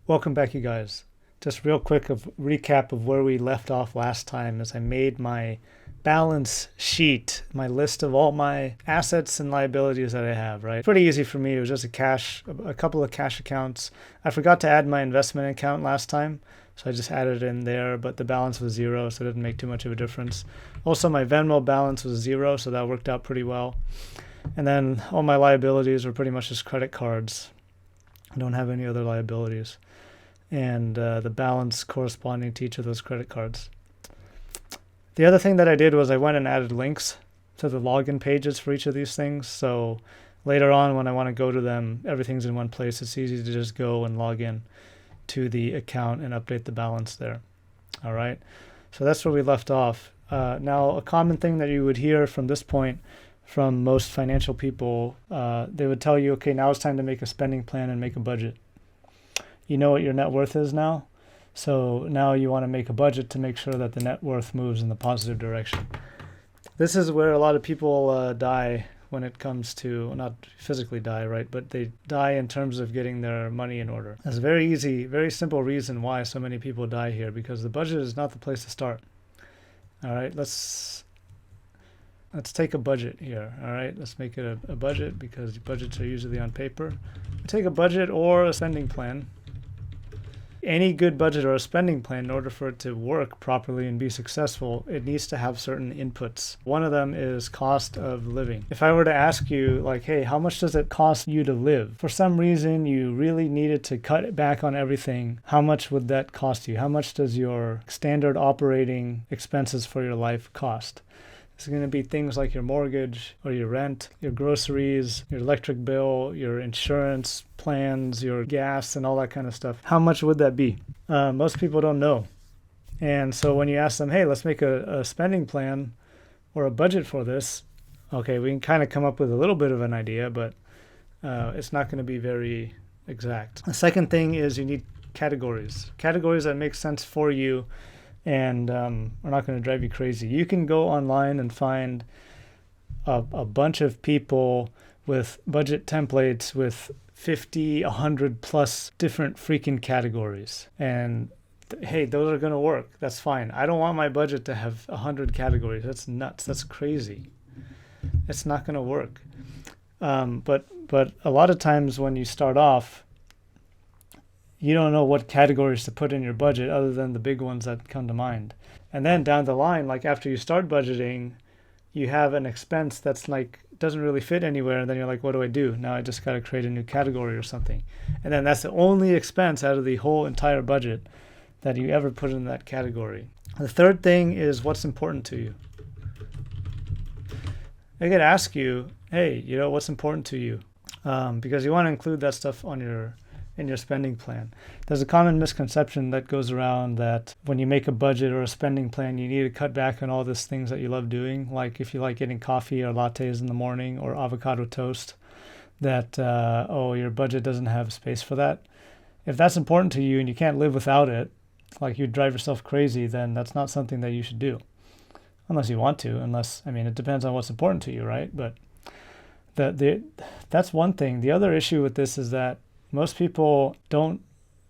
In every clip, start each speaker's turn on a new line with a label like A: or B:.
A: Welcome back, you guys. Just real quick of recap of where we left off last time as I made my balance sheet, my list of all my assets and liabilities that I have, right? Pretty easy for me. It was just a couple of cash accounts. I forgot to add my investment account last time, so I just added it in there, but the balance was zero, so it didn't make too much of a difference. Also, my Venmo balance was zero, so that worked out pretty well. And then all my liabilities were pretty much just credit cards. I don't have any other liabilities. And the balance corresponding to each of those credit cards. The other thing that I did was I went and added links to the login pages for each of these things. So later on, when I want to go to them, everything's in one place. It's easy to just go and log in to the account and update the balance there. All right. So that's where we left off. Now, a common thing that you would hear from this point from most financial people, they would tell you, okay, now it's time to make a spending plan and make a budget. You know what your net worth is now. So now you want to make a budget to make sure that the net worth moves in the positive direction. This is where a lot of people die when it comes to, not physically die, right? But they die in terms of getting their money in order. That's a very easy, very simple reason why so many people die here, because the budget is not the place to start. All right, let's take a budget here. All right, let's make it a budget because budgets are usually on paper. Take a budget or a spending plan. Any good budget or a spending plan, in order for it to work properly and be successful, it needs to have certain inputs. One of them is cost of living. If I were to ask you, like, hey, how much does it cost you to live? For some reason, you really needed to cut back on everything. How much would that cost you? How much does your standard operating expenses for your life cost? It's going to be things like your mortgage or your rent, your groceries, your electric bill, your insurance plans, your gas, and all that kind of stuff. How much would that be? Most people don't know. And so when you ask them, hey, let's make a spending plan or a budget for this, okay, we can kind of come up with a little bit of an idea, but it's not going to be very exact. The second thing is you need categories that make sense for you and are not going to drive you crazy. You can go online and find a bunch of people with budget templates with 50, 100 plus different freaking categories. And hey, those are going to work. That's fine. I don't want my budget to have 100 categories. That's nuts. That's crazy. It's not going to work. But a lot of times when you start off, you don't know what categories to put in your budget other than the big ones that come to mind. And then down the line, like after you start budgeting, you have an expense that's like doesn't really fit anywhere, and then you're like, what do I do? Now I just got to create a new category or something. And then that's the only expense out of the whole entire budget that you ever put in that category. The third thing is what's important to you. I could ask you, hey, what's important to you? Because you want to include that stuff in your spending plan. There's a common misconception that goes around that when you make a budget or a spending plan, you need to cut back on all these things that you love doing. Like if you like getting coffee or lattes in the morning or avocado toast, that, your budget doesn't have space for that. If that's important to you and you can't live without it, like you drive yourself crazy, then that's not something that you should do. Unless you want to, it depends on what's important to you, right? But that's one thing. The other issue with this is that most people don't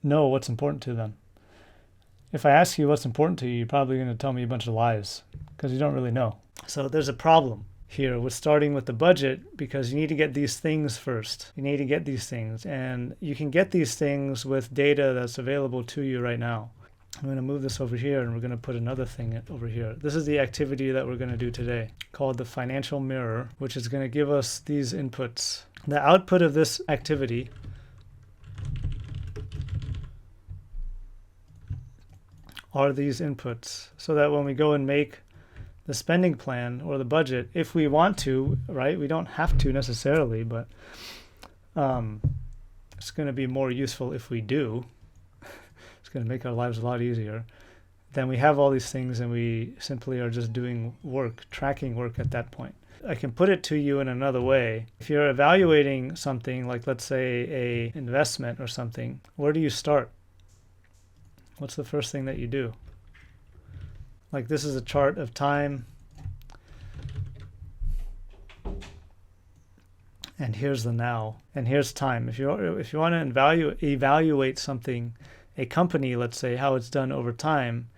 A: know what's important to them. If I ask you what's important to you, you're probably going to tell me a bunch of lies because you don't really know. So there's a problem here with starting with the budget because you need to get these things first. You need to get these things, and you can get these things with data that's available to you right now. I'm going to move this over here, and we're going to put another thing over here. This is the activity that we're going to do today called the financial mirror, which is going to give us these inputs. The output of this activity are these inputs, so that when we go and make the spending plan or the budget, if we want to, right? We don't have to necessarily, but it's going to be more useful if we do. It's going to make our lives a lot easier. Then we have all these things and we simply are just doing work, tracking work at that point. I can put it to you in another way. If you're evaluating something, like let's say a investment or something, where do you start? What's the first thing that you do? Like this is a chart of time and here's the now, and here's time. If you want to evaluate something, a company, let's say, how it's done over time,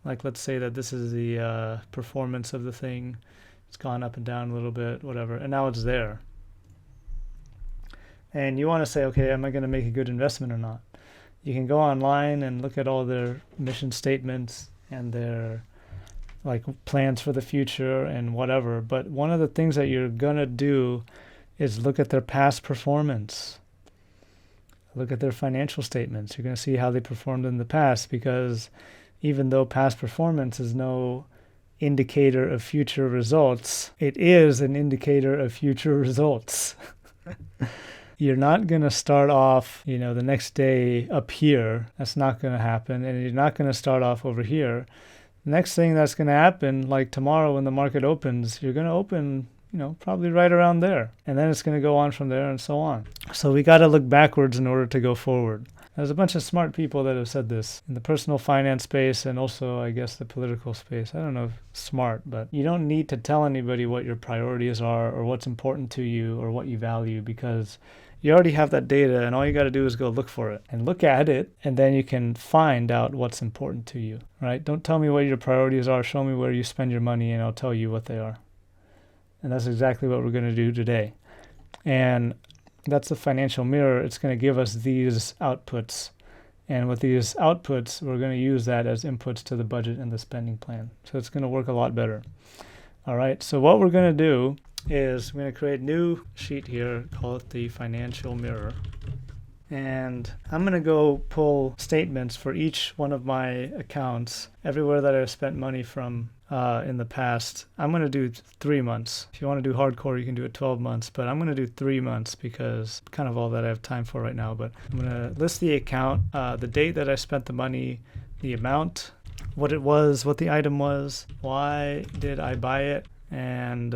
A: like let's say that this is the performance of the thing. It's gone up and down a little bit, whatever, and now it's there. And you want to say, okay, am I going to make a good investment or not? You can go online and look at all their mission statements and their like plans for the future and whatever. But one of the things that you're going to do is look at their past performance. Look at their financial statements. You're going to see how they performed in the past, because even though past performance is no indicator of future results, it is an indicator of future results. You're not going to start off, the next day up here. That's not going to happen. And you're not going to start off over here. The next thing that's going to happen, like tomorrow when the market opens, you're going to open, probably right around there. And then it's going to go on from there and so on. So we got to look backwards in order to go forward. There's a bunch of smart people that have said this in the personal finance space and also, I guess, the political space. I don't know if smart, but you don't need to tell anybody what your priorities are or what's important to you or what you value, because you already have that data, and all you got to do is go look for it and look at it, and then you can find out what's important to you, right? Don't tell me what your priorities are. Show me where you spend your money, and I'll tell you what they are. And that's exactly what we're going to do today. And that's the financial mirror. It's going to give us these outputs. And with these outputs, we're going to use that as inputs to the budget and the spending plan. So it's going to work a lot better. All right. So what we're going to do is we're going to create a new sheet here, call it the financial mirror. And I'm going to go pull statements for each one of my accounts, everywhere that I've spent money from in the past. I'm going to do 3 months. If you want to do hardcore, you can do it 12 months, but I'm going to do 3 months because kind of all that I have time for right now. But I'm going to list the account, the date that I spent the money, the amount, what it was, what the item was, why did I buy it, and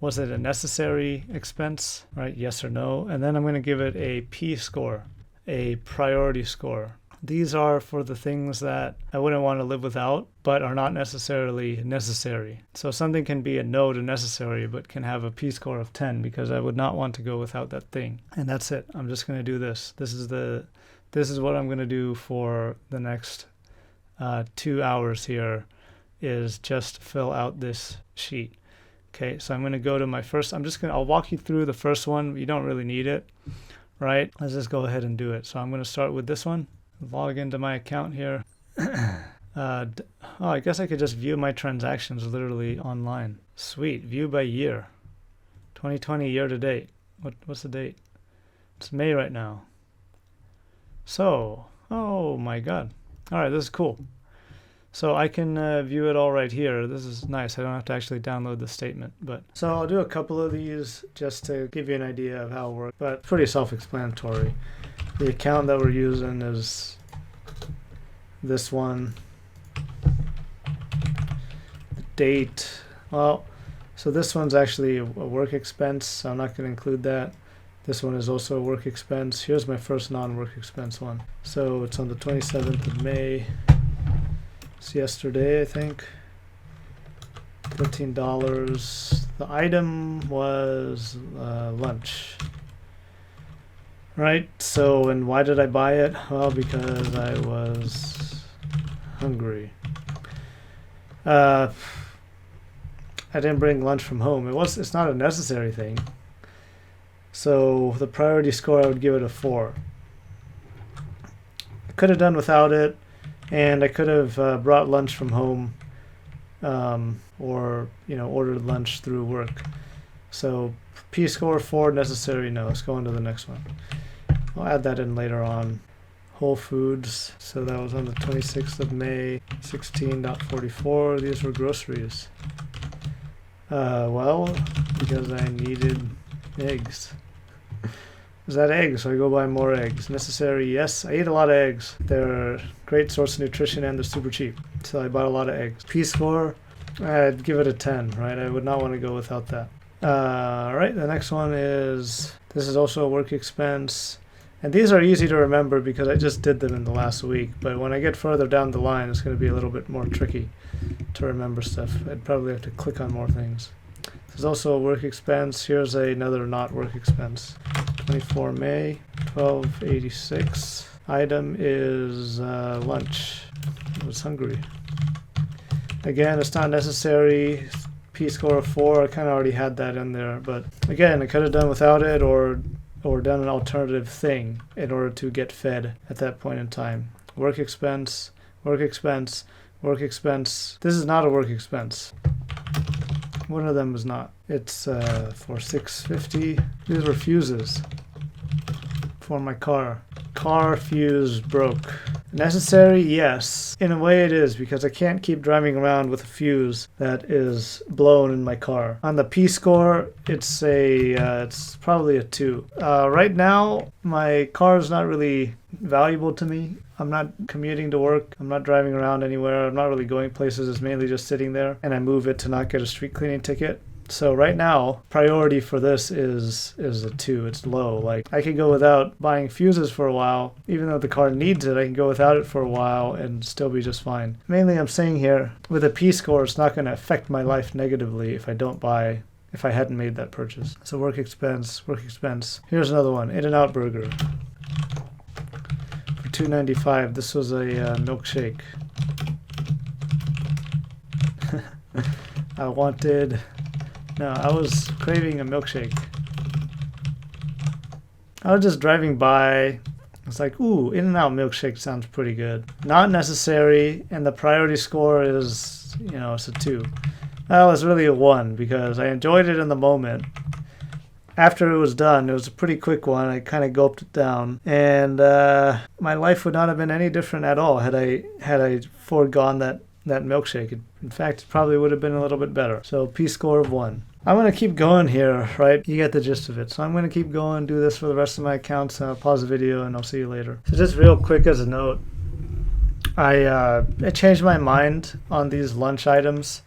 A: was it a necessary expense, right? Yes or no. And then I'm going to give it a P score, a priority score. These are for the things that I wouldn't want to live without, but are not necessarily necessary. So something can be a no to necessary, but can have a P score of 10 because I would not want to go without that thing. And that's it. I'm just going to do this. This is what I'm going to do for the next 2 hours here, is just fill out this sheet. Okay, so I'm going to go to my first. I'll walk you through the first one. You don't really need it, right? Let's just go ahead and do it. So I'm going to start with this one. Log into my account here. I guess I could just view my transactions literally online. Sweet. View by year. 2020 year to date. What's the date? It's May right now. So, oh my God. All right, this is cool. So I can view it all right here. This is nice. I don't have to actually download the statement. So I'll do a couple of these just to give you an idea of how it works. But pretty self-explanatory. The account that we're using is this one. The date. Well, so this one's actually a work expense, so I'm not going to include that. This one is also a work expense. Here's my first non-work expense one. So it's on the 27th of May. It's yesterday, I think. $13. The item was lunch. Right, so, and why did I buy it? Well, because I was hungry. I didn't bring lunch from home. It's not a necessary thing. So the priority score, I would give it a 4. I could have done without it, and I could have brought lunch from home, or ordered lunch through work. So P score 4, necessary no. Let's go on to the next one. I'll add that in later on. Whole Foods. So that was on the 26th of May. 16.44. These were groceries. Well, because I needed eggs. Is that eggs? So I go buy more eggs. Necessary, yes. I eat a lot of eggs. They're a great source of nutrition and they're super cheap. So I bought a lot of eggs. P score, I'd give it a 10, right? I would not want to go without that. Right, the next one is, this is also a work expense. And these are easy to remember because I just did them in the last week. But when I get further down the line, it's going to be a little bit more tricky to remember stuff. I'd probably have to click on more things. There's also a work expense. Here's another not work expense. 24 May, 1286. Item is lunch. I was hungry. Again, it's not necessary. P-score of 4. I kind of already had that in there, but again, I could have done without it or done an alternative thing in order to get fed at that point in time. Work expense, work expense, work expense. This is not a work expense. One of them is not. It's for $6.50. These were fuses for my car. Car fuse broke. Necessary? Yes. In a way it is, because I can't keep driving around with a fuse that is blown in my car. On the P-score, it's probably a 2. Right now, my car is not really valuable to me. I'm not commuting to work. I'm not driving around anywhere. I'm not really going places. It's mainly just sitting there, and I move it to not get a street cleaning ticket. So right now, priority for this is a 2. It's low. Like, I could go without buying fuses for a while. Even though the car needs it, I can go without it for a while and still be just fine. Mainly, I'm saying here, with a P-score, it's not going to affect my life negatively if I hadn't made that purchase. So work expense, work expense. Here's another one, In-N-Out Burger. For $2.95, this was a milkshake. I was craving a milkshake. I was just driving by. It's like, ooh, In-N-Out milkshake sounds pretty good. Not necessary, and the priority score is, it's a 2. Well, it's really a 1 because I enjoyed it in the moment. After it was done, it was a pretty quick one. I kind of gulped it down, and my life would not have been any different at all had I foregone that milkshake. In fact, it probably would have been a little bit better. So P-score of 1. I'm going to keep going here, right? You get the gist of it. So I'm going to keep going, do this for the rest of my accounts. I'll pause the video and I'll see you later. So just real quick as a note, I changed my mind on these lunch items.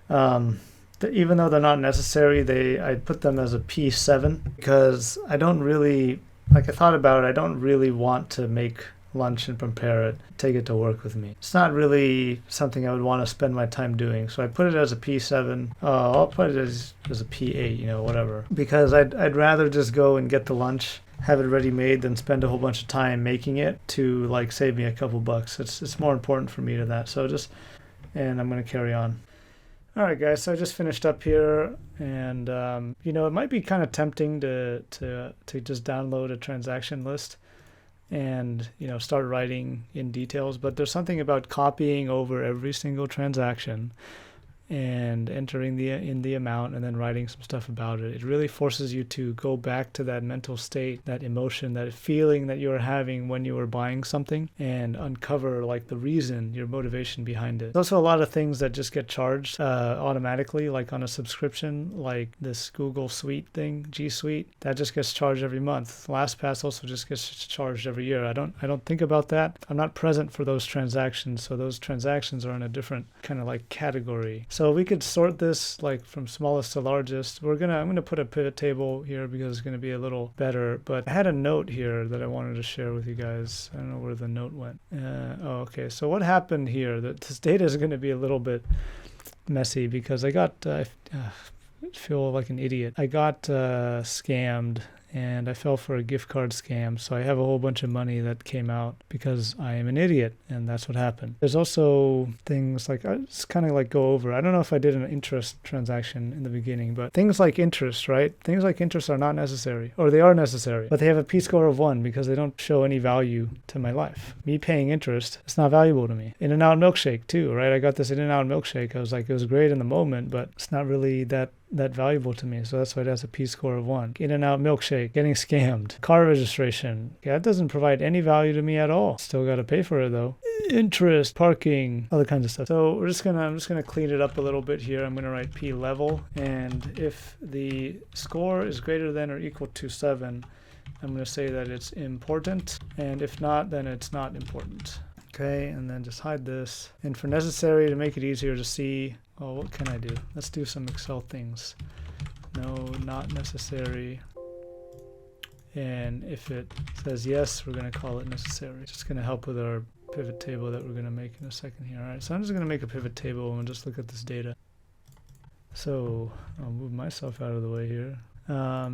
A: Even though they're not necessary, I put them as a P7 because I don't really, I thought about it, I don't really want to make lunch and prepare it, take it to work with me. It's not really something I would want to spend my time doing. So I put it as a P7. I'll put it as a P8, whatever. Because I'd rather just go and get the lunch, have it ready made, than spend a whole bunch of time making it to save me a couple bucks. It's more important for me to that. And I'm going to carry on. All right, guys, so I just finished up here, and it might be kind of tempting to just download a transaction list and start writing in details, but there's something about copying over every single transaction and entering in the amount and then writing some stuff about it. It really forces you to go back to that mental state, that emotion, that feeling that you were having when you were buying something, and uncover the reason, your motivation behind it. There's also a lot of things that just get charged automatically, on a subscription, like this Google Suite thing, G Suite, that just gets charged every month. LastPass also just gets charged every year. I don't think about that. I'm not present for those transactions, so those transactions are in a different kind of category. So we could sort this from smallest to largest. I'm gonna put a pivot table here because it's gonna be a little better. But I had a note here that I wanted to share with you guys. I don't know where the note went. Okay. So what happened here? This data is gonna be a little bit messy because I feel like an idiot. I got scammed. And I fell for a gift card scam. So I have a whole bunch of money that came out because I am an idiot, and that's what happened. There's also things I just kind of go over. I don't know if I did an interest transaction in the beginning, but things like interest, right? Things like interest are not necessary, or they are necessary, but they have a P-score of 1 because they don't show any value to my life. Me paying interest, it's not valuable to me. In-N-Out milkshake too, right? I got this In-N-Out milkshake. I was it was great in the moment, but it's not really that valuable to me. So that's why it has a P-score of 1. In-N-Out milkshake, getting scammed, car registration. Yeah, that doesn't provide any value to me at all. Still got to pay for it though. Interest, parking, other kinds of stuff. So I'm just gonna clean it up a little bit here. I'm gonna write P level, and if the score is greater than or equal to 7, I'm gonna say that it's important, and if not, then it's not important. Okay, and then just hide this. And for necessary, to make it easier to see, what can I do? Let's do some Excel things. No, not necessary. And if it says yes, we're going to call it necessary. It's just going to help with our pivot table that we're going to make in a second here. All right, so I'm just going to make a pivot table and just look at this data. So I'll move myself out of the way here.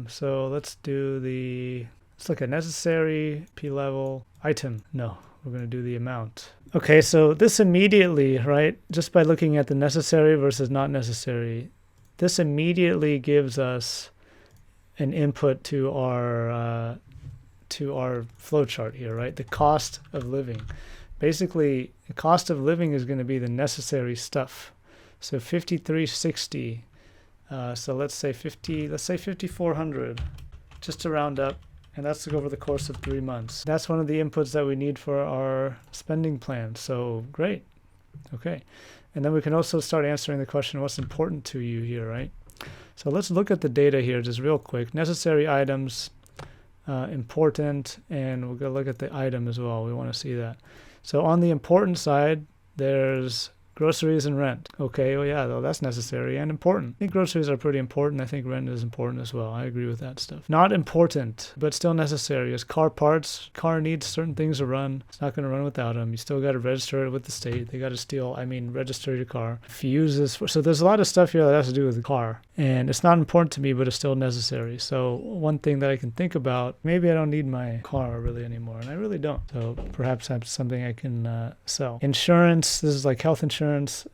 A: So let's look at necessary, P level, item. No, we're going to do the amount. Okay, so this immediately, right, just by looking at the necessary versus not necessary, this immediately gives us an input to our flowchart here, right? The cost of living. Basically, the cost of living is going to be the necessary stuff. So 5360. So let's say 5400, just to round up, and that's over the course of 3 months. That's one of the inputs that we need for our spending plan. So great. Okay. And then we can also start answering the question, what's important to you here, right? So let's look at the data here just real quick. Necessary items, important, and we're going to look at the item as well. We want to see that. So on the important side, there's groceries and rent. Okay, well, yeah, though that's necessary and important. I think groceries are pretty important. I think rent is important as well. I agree with that stuff. Not important, but still necessary is car parts. Car needs certain things to run. It's not going to run without them. You still got to register it with the state. They got to register your car. Fuses. So there's a lot of stuff here that has to do with the car. And it's not important to me, but it's still necessary. So one thing that I can think about, maybe I don't need my car really anymore, and I really don't. So perhaps that's something I can sell. Insurance, this is like health insurance.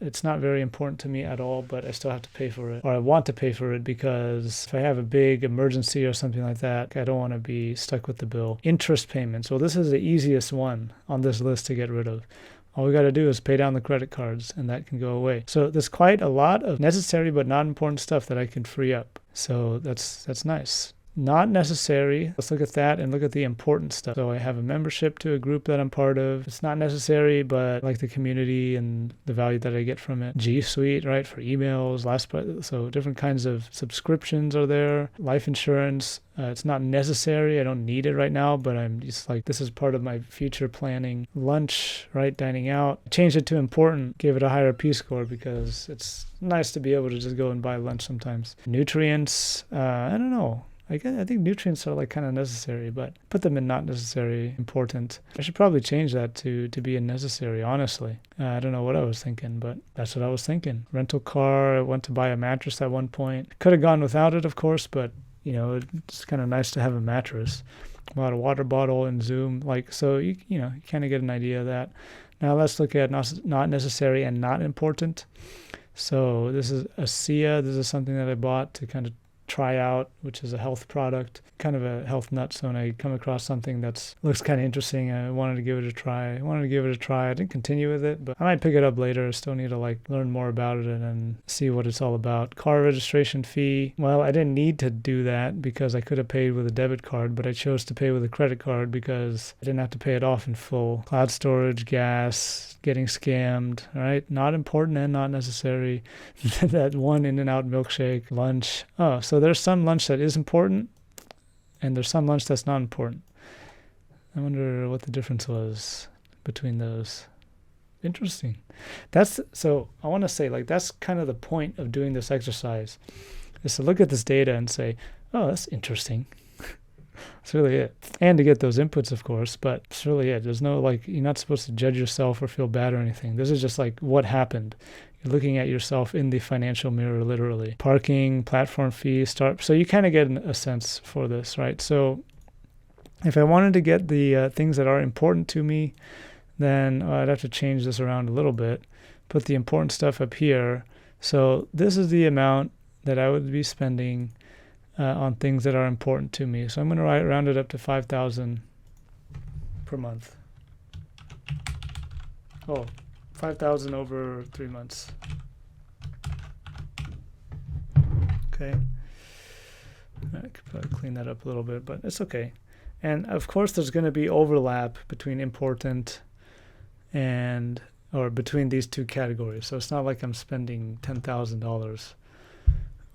A: It's not very important to me at all, but I still have to pay for it, or I want to pay for it because if I have a big emergency or something like that, I don't want to be stuck with the bill. Interest payments. Well, this is the easiest one on this list to get rid of. All we got to do is pay down the credit cards and that can go away. So there's quite a lot of necessary but not important stuff that I can free up. So that's nice. Not necessary. Let's look at that and look at the important stuff. So I have a membership to a group that I'm part of. It's not necessary, but I like the community and the value that I get from it. G Suite, right, for emails, so different kinds of subscriptions are there. Life insurance. It's not necessary. I don't need it right now, but I'm just like, this is part of my future planning. Lunch, right, dining out. Changed it to important, gave it a higher P score because it's nice to be able to just go and buy lunch sometimes. Nutrients, I don't know. I think nutrients are like kind of necessary, but put them in not necessary, important. I should probably change that to be a necessary, honestly. I don't know what I was thinking, but that's what I was thinking. Rental car, I went to buy a mattress at one point. Could have gone without it, of course, but it's kind of nice to have a mattress. Bought a water bottle and Zoom, so you kind of get an idea of that. Now let's look at not necessary and not important. So this is a SIA. This is something that I bought to kind of try out, which is a health product, kind of a health nut. So when I come across something that looks kind of interesting, I wanted to give it a try. I didn't continue with it, but I might pick it up later. I still need to learn more about it and see what it's all about. Car registration fee. Well, I didn't need to do that because I could have paid with a debit card, but I chose to pay with a credit card because I didn't have to pay it off in full. Cloud storage, gas, getting scammed, right? Not important and not necessary. That one In-N-Out milkshake, lunch. Oh, so there's some lunch that is important and there's some lunch that's not important. I wonder what the difference was between those. Interesting. So I want to say that's kind of the point of doing this exercise, is to look at this data and say, oh, that's interesting. That's really it. And to get those inputs, of course, but it's really it. There's no you're not supposed to judge yourself or feel bad or anything. This is just what happened. You're looking at yourself in the financial mirror, literally. Parking, platform fees, so you kind of get a sense for this, right? So if I wanted to get the things that are important to me, then I'd have to change this around a little bit. Put the important stuff up here. So this is the amount that I would be spending on things that are important to me. So I'm going to round it up to $5,000 per month. Oh, $5,000 over 3 months. Okay. I could probably clean that up a little bit, but it's okay. And of course, there's going to be overlap between important or between these two categories. So it's not like I'm spending $10,000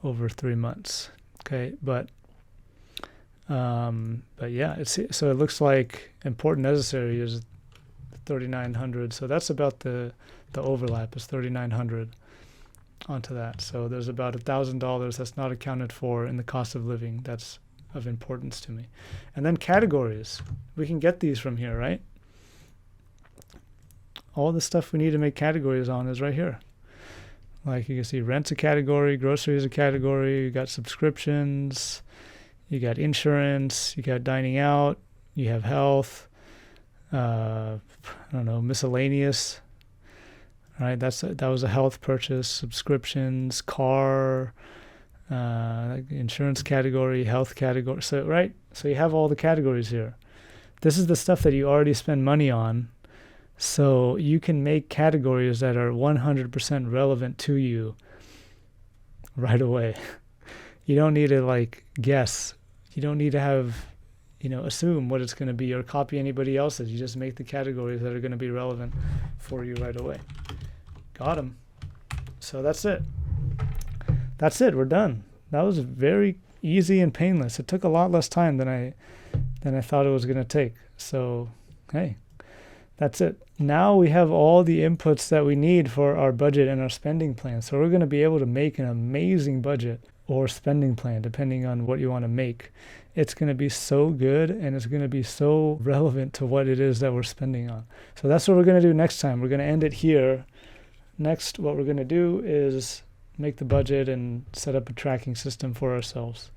A: over 3 months. Okay, but yeah, so it looks like important necessary is 3,900. So that's about the overlap is 3,900 onto that. So there's about $1,000 that's not accounted for in the cost of living. That's of importance to me. And then categories. We can get these from here, right? All the stuff we need to make categories on is right here. Like you can see rent's a category, groceries a category, you got subscriptions, you got insurance, you got dining out, you have health, I don't know, miscellaneous. All right, that was a health purchase, subscriptions, car, insurance category, health category. So right, so you have all the categories here. This is the stuff that you already spend money on. So you can make categories that are 100% relevant to you right away. You don't need to like guess. You don't need to have, assume what it's going to be or copy anybody else's. You just make the categories that are going to be relevant for you right away. Got them. So that's it. That's it. We're done. That was very easy and painless. It took a lot less time than I thought it was going to take. So, hey, that's it. Now we have all the inputs that we need for our budget and our spending plan. So we're going to be able to make an amazing budget or spending plan, depending on what you want to make. It's going to be so good and it's going to be so relevant to what it is that we're spending on. So that's what we're going to do next time. We're going to end it here. Next, what we're going to do is make the budget and set up a tracking system for ourselves.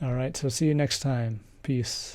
A: All right, so see you next time. Peace.